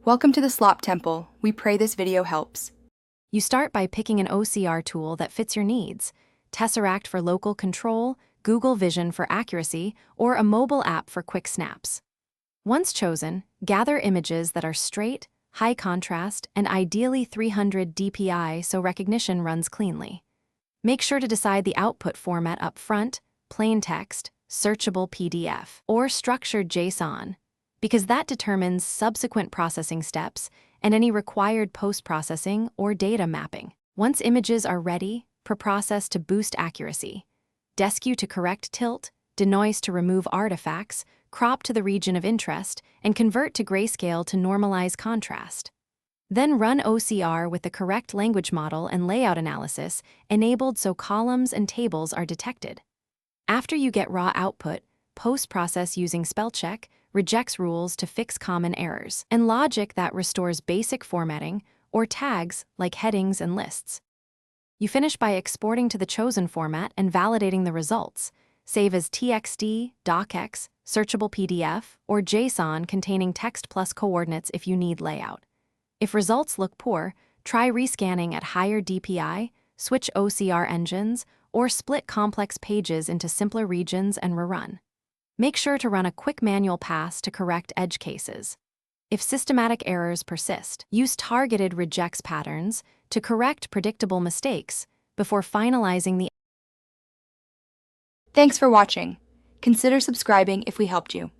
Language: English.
Welcome to the Slop Temple. We pray this video helps. You start by picking an OCR tool that fits your needs: Tesseract for local control, Google Vision for accuracy, or a mobile app for quick snaps. Once chosen, gather images that are straight, high contrast, and ideally 300 dpi so recognition runs cleanly. Make sure to decide the output format up front: plain text, searchable PDF, or structured JSON, because that determines subsequent processing steps and any required post-processing or data mapping. Once images are ready, preprocess to boost accuracy, deskew to correct tilt, denoise to remove artifacts, crop to the region of interest, and convert to grayscale to normalize contrast. Then run OCR with the correct language model and layout analysis enabled so columns and tables are detected. After you get raw output, post-process using spellcheck, rejects rules to fix common errors, and logic that restores basic formatting or tags like headings and lists. You finish by exporting to the chosen format and validating the results. Save as TXT, docx, searchable PDF, or JSON containing text plus coordinates if you need layout. If results look poor, try rescanning at higher DPI, switch OCR engines, or split complex pages into simpler regions and rerun. Make sure to run a quick manual pass to correct edge cases. If systematic errors persist, use targeted rejects patterns to correct predictable mistakes before finalizing the. Thanks for watching. Consider subscribing if we helped you.